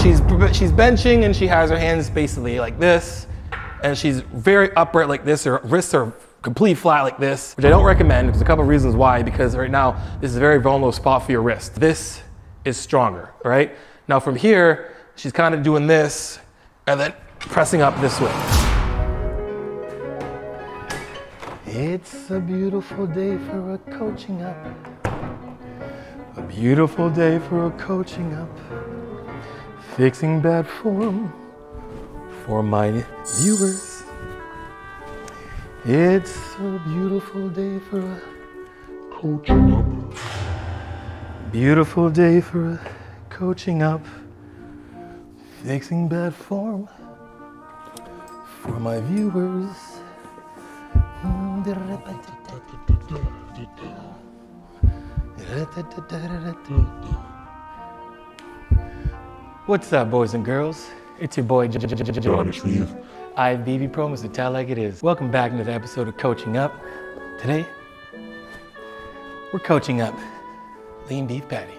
she's benching and she has her hands basically like this, and she's very upright like this. Her wrists are completely flat like this, which I don't recommend. There's a couple of reasons why, because right now this is a very vulnerable spot for your wrist. This is stronger, all right? Now from here, she's kind of doing this and then pressing up this way. It's a beautiful day for a coaching up. A beautiful day for a coaching up. Fixing bad form for my viewers. It's a beautiful day for a coaching up. Beautiful day for a coaching up. Fixing bad form for my viewers. What's up, boys and girls? It's your boy Johnny Sleeve. I have BB Pro, Mr. Tell Like It Is. Welcome back to another episode of Coaching Up. Today, we're coaching up lean beef patty.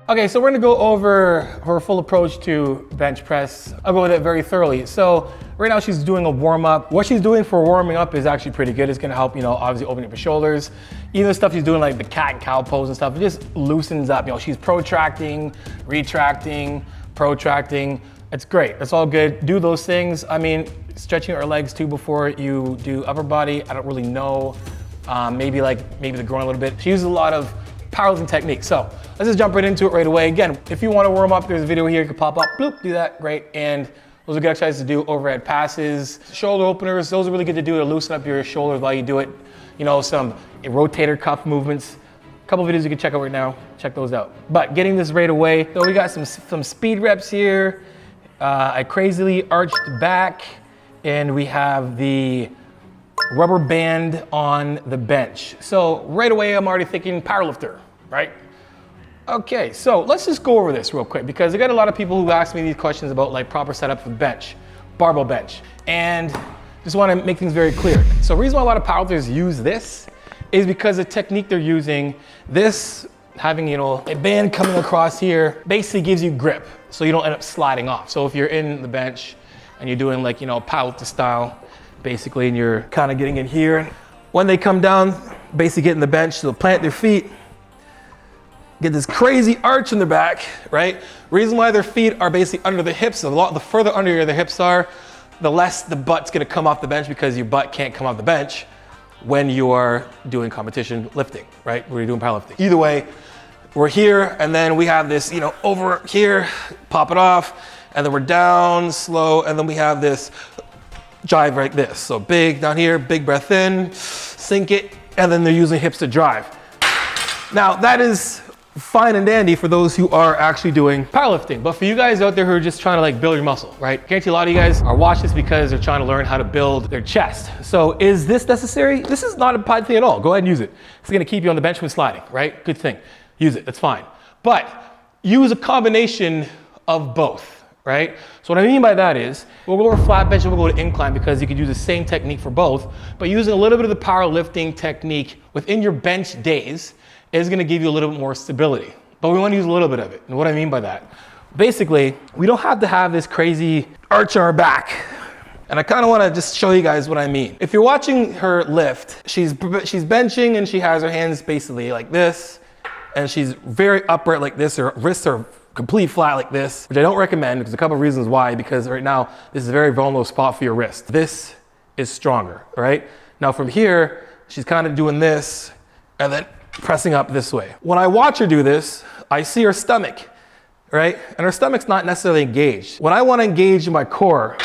Okay, so we're gonna go over her full approach to bench press. I'll go with it very thoroughly. So right now she's doing a warm up. What she's doing for warming up is actually pretty good. It's gonna help, obviously open up her shoulders. Even the stuff she's doing like the cat and cow pose and stuff, it just loosens up. She's protracting, retracting, protracting. It's great, that's all good. Do those things. I mean, stretching her legs too before you do upper body, I don't really know. Maybe the groin a little bit. She uses a lot of powerlifting techniques. So let's just jump right into it right away. Again, if you want to warm up, there's a video here. You can pop up, bloop, do that, great. And those are good exercises to do. Overhead passes, shoulder openers. Those are really good to do to loosen up your shoulders while you do it. Some rotator cuff movements. A couple videos you can check out right now. Check those out. But getting this right away. So we got some speed reps here. I crazily arched back, and we have the rubber band on the bench. So right away, I'm already thinking powerlifter, right? Okay, so let's just go over this real quick, because I got a lot of people who ask me these questions about like proper setup for bench, barbell bench, and just want to make things very clear. So the reason why a lot of powerlifters use this is because the technique they're using, this having, a band coming across here basically gives you grip, so you don't end up sliding off. So if you're in the bench and you're doing like, powerlifter style, basically, and you're kind of getting in here. When they come down, basically get in the bench, they'll plant their feet, get this crazy arch in their back, right? Reason why their feet are basically under the hips, the further under the hips are, the less the butt's gonna come off the bench, because your butt can't come off the bench when you are doing competition lifting, right? When you're doing powerlifting. Either way, we're here, and then we have this, over here, pop it off, and then we're down, slow, and then we have this drive like this. So big down here, big breath in, sink it, and then they're using hips to drive. Now that is fine and dandy for those who are actually doing powerlifting, but for you guys out there who are just trying to like build your muscle, right? I guarantee a lot of you guys are watching this because they're trying to learn how to build their chest. So is this necessary? This is not a bad thing at all. Go ahead and use it. It's gonna keep you on the bench from sliding, right? Good thing. Use it, that's fine. But use a combination of both. Right? So what I mean by that is, we'll go over flat bench and we'll go to incline, because you could use the same technique for both, but using a little bit of the powerlifting technique within your bench days is gonna give you a little bit more stability. But we wanna use a little bit of it. And what I mean by that, basically, we don't have to have this crazy arch on our back. And I kinda wanna just show you guys what I mean. If you're watching her lift, she's benching and she has her hands basically like this, and she's very upright like this. Her wrists are completely flat like this, which I don't recommend. There's a couple of reasons why, because right now this is a very vulnerable spot for your wrist. This is stronger, all right? Now from here, she's kind of doing this and then pressing up this way. When I watch her do this, I see her stomach, right? And her stomach's not necessarily engaged. When I want to engage my core,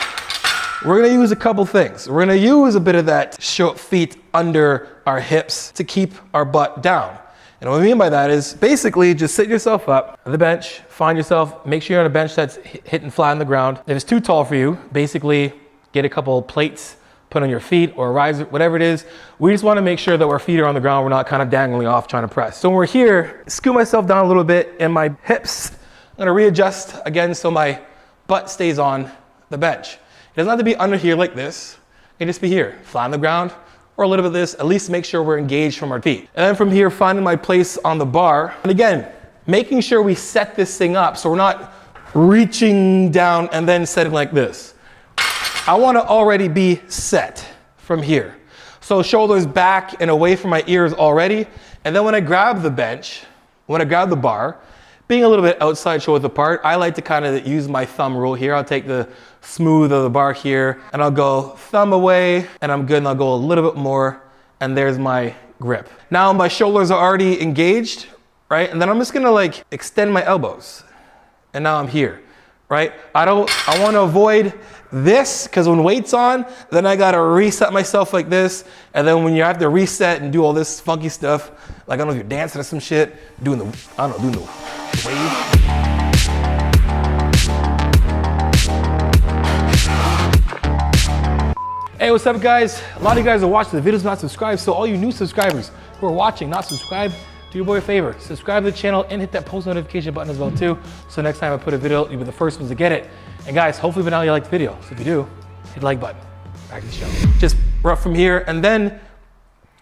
we're gonna use a couple things. We're gonna use a bit of that feet under our hips to keep our butt down. And what I mean by that is basically just sit yourself up on the bench, find yourself, make sure you're on a bench that's hitting flat on the ground. If it's too tall for you, basically get a couple plates, put on your feet or a riser, whatever it is. We just wanna make sure that our feet are on the ground, we're not kind of dangling off trying to press. So when we're here, scoot myself down a little bit and my hips, I'm gonna readjust again so my butt stays on the bench. It doesn't have to be under here like this. It can just be here, flat on the ground, or a little bit of this, at least make sure we're engaged from our feet. And then from here, finding my place on the bar. And again, making sure we set this thing up so we're not reaching down and then setting like this. I want to already be set from here. So shoulders back and away from my ears already. And then when I grab the bench, when I grab the bar, being a little bit outside shoulder apart, I like to kind of use my thumb rule here. I'll take the smooth of the bar here and I'll go thumb away and I'm good, and I'll go a little bit more and there's my grip. Now my shoulders are already engaged, right? And then I'm just gonna like extend my elbows and now I'm here, right? I want to avoid this because when weight's on, then I gotta reset myself like this. And then when you have to reset and do all this funky stuff, like I don't know if you're dancing or some shit, doing the wave. Hey, what's up guys? A lot of you guys are watching the videos not subscribed, so all you new subscribers who are watching not subscribed, do your boy a favor, subscribe to the channel and hit that post notification button as well too, so next time I put a video, you'll be the first ones to get it. And guys, hopefully by now you liked the video. So if you do, hit the like button. Back to the show. Just rough from here, and then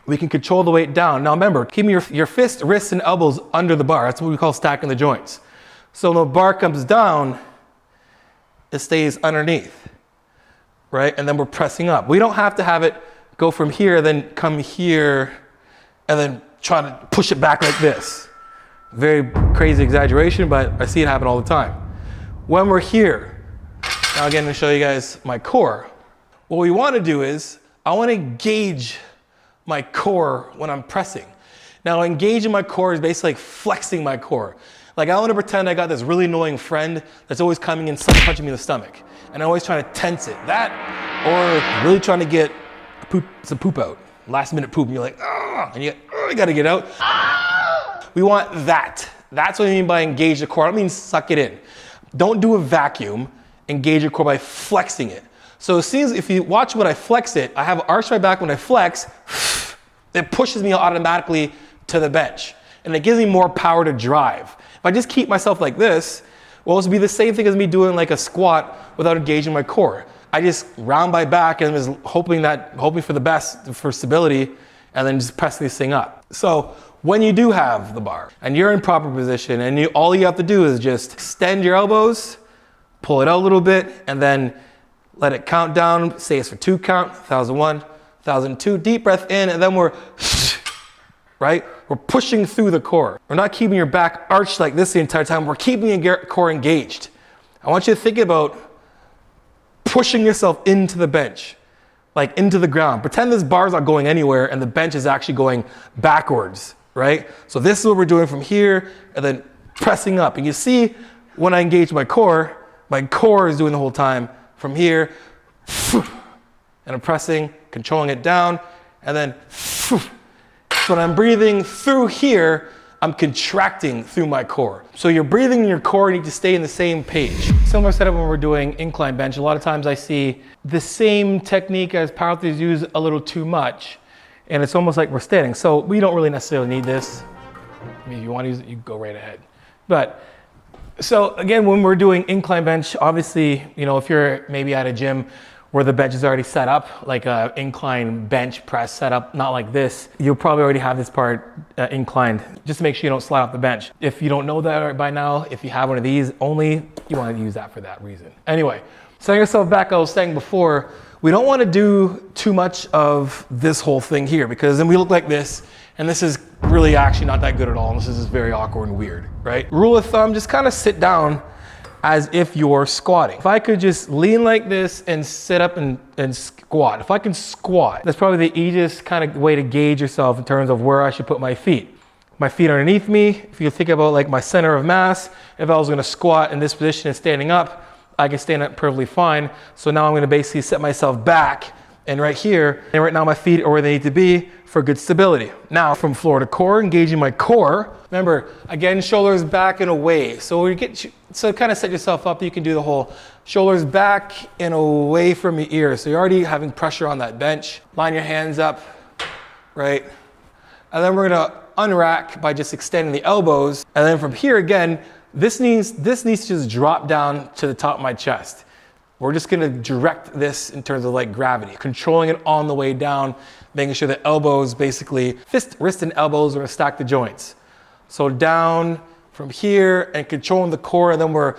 we can control the weight down. Now remember, keep your fist, wrists, and elbows under the bar. That's what we call stacking the joints. So when the bar comes down, it stays underneath, right? And then we're pressing up. We don't have to have it go from here, then come here, and then try to push it back like this. Very crazy exaggeration, but I see it happen all the time. When we're here, now again, to show you guys my core, what we want to do is, I want to engage my core when I'm pressing. Now engaging my core is basically like flexing my core. Like I want to pretend I got this really annoying friend that's always coming in, punching me in the stomach. And I'm always trying to tense it. That, or really trying to get some poop out. Last minute poop, and you're like, ah, and you gotta get out. We want that. That's what I mean by engage the core. I don't mean suck it in. Don't do a vacuum. Engage your core by flexing it. So as soon as, if you watch when I flex it, I have arched my back. When I flex, it pushes me automatically to the bench. And it gives me more power to drive. If I just keep myself like this, well, it's be the same thing as me doing like a squat without engaging my core. I just round my back and was hoping for the best, for stability, and then just press this thing up. So when you do have the bar and you're in proper position and all you have to do is just extend your elbows, pull it out a little bit, and then let it count down. Say it's for 2 count, 1001, 1002, deep breath in, and then we're, right? We're pushing through the core. We're not keeping your back arched like this the entire time. We're keeping your core engaged. I want you to think about pushing yourself into the bench, like into the ground. Pretend this bar's not going anywhere and the bench is actually going backwards, right? So this is what we're doing from here and then pressing up. And you see when I engage my core is doing the whole time from here, and I'm pressing, controlling it down, and then so when I'm breathing through here, I'm contracting through my core. So you're breathing in your core, you need to stay in the same page. Similar setup when we're doing incline bench. A lot of times I see the same technique as powerlifters use a little too much, and it's almost like we're standing. So we don't really necessarily need this. I mean, if you want to use it, you go right ahead. But so again, when we're doing incline bench, obviously, you know, if you're maybe at a gym where the bench is already set up, like a incline bench press setup, not like this, you'll probably already have this part inclined, just to make sure you don't slide off the bench. If you don't know that by now, if you have one of these only, you want to use that for that reason. Anyway, setting yourself back, I was saying before, we don't want to do too much of this whole thing here, because then we look like this, and this is really actually not that good at all, and this is just very awkward and weird, right? Rule of thumb, just kind of sit down as if you're squatting. If I could just lean like this and sit up and squat. If I can squat, that's probably the easiest kind of way to gauge yourself in terms of where I should put my feet. My feet are underneath me. If you think about like my center of mass, if I was gonna squat in this position and standing up, I can stand up perfectly fine. So now I'm gonna basically set myself back and right here, and right now my feet are where they need to be for good stability. Now from floor to core, engaging my core. Remember, again, shoulders back and away. So kind of set yourself up, you can do the whole shoulders back and away from your ears. So you're already having pressure on that bench. Line your hands up, right? And then we're gonna unrack by just extending the elbows. And then from here again, this needs to just drop down to the top of my chest. We're just gonna direct this in terms of like gravity, controlling it on the way down. making sure the elbows basically, fist, wrist, and elbows are gonna stack the joints. So down from here and controlling the core, and then we're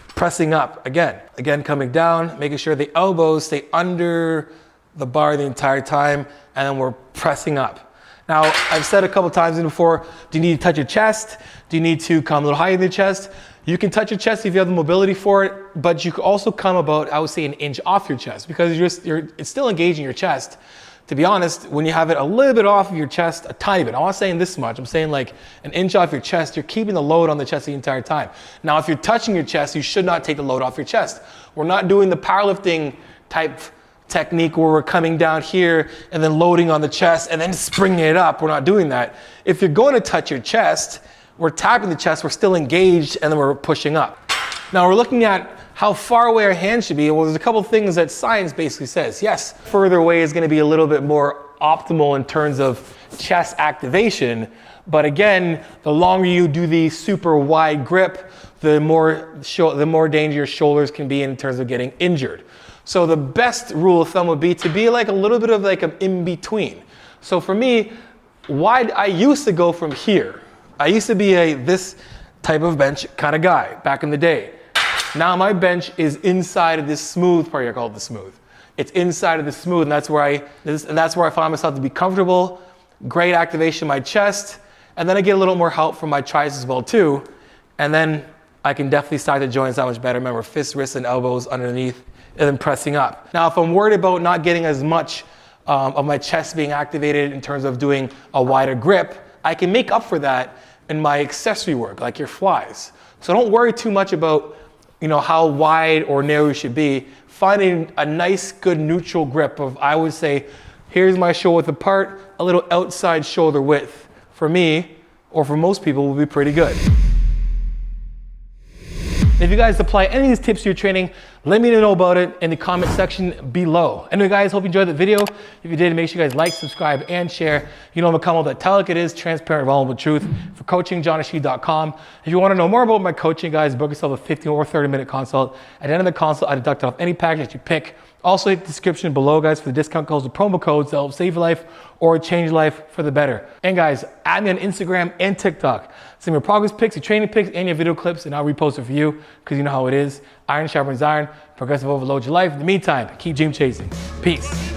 pressing up again. Again, coming down, making sure the elbows stay under the bar the entire time, and then we're pressing up. Now, I've said a couple times before, do you need to touch your chest? Do you need to come a little higher in the chest? You can touch your chest if you have the mobility for it, but you can also come about, I would say, an inch off your chest, because it's still engaging your chest. To be honest, when you have it a little bit off of your chest, a tiny bit, I'm not saying this much, I'm saying like an inch off your chest, you're keeping the load on the chest the entire time. Now, if you're touching your chest, you should not take the load off your chest. We're not doing the powerlifting type technique where we're coming down here and then loading on the chest and then springing it up. We're not doing that. If you're going to touch your chest, we're tapping the chest, we're still engaged, and then we're pushing up. Now we're looking at how far away our hands should be. Well, there's a couple of things that science basically says. Yes, further away is gonna be a little bit more optimal in terms of chest activation. But again, the longer you do the super wide grip, the more danger your shoulders can be in terms of getting injured. So the best rule of thumb would be to be like a little bit of like an in-between. So for me, I used to go from here. I used to be this type of bench kind of guy back in the day. Now my bench is inside of this smooth part. I call it the smooth. It's inside of the smooth, and that's where I find myself to be comfortable. Great activation of my chest, and then I get a little more help from my triceps as well too. And then I can definitely stack the joints that much better. Remember, fists, wrists, and elbows underneath, and then pressing up. Now, if I'm worried about not getting as much of my chest being activated in terms of doing a wider grip, I can make up for that in my accessory work, like your flies. So don't worry too much about how wide or narrow you should be. Finding a nice, good neutral grip of, I would say, here's my shoulder width apart, a little outside shoulder width. For me, or for most people, will be pretty good. If you guys apply any of these tips to your training, let me know about it in the comment section below. Anyway guys, hope you enjoyed the video. If you did, make sure you guys like, subscribe, and share. You know I'm a comment that tell like it is, transparent, vulnerable truth. For coaching, johnasheed.com. If you want to know more about my coaching, guys, book yourself a 15 or 30-minute consult. At the end of the consult, I deduct off any package that you pick. Also hit the description below, guys, for the discount codes, the promo codes that help save your life or change life for the better. And guys, add me on Instagram and TikTok. Send me your progress pics, your training pics, and your video clips, and I'll repost it for you, because you know how it is. Iron sharpens iron. Progressive overload your life. In the meantime, keep dream chasing. Peace.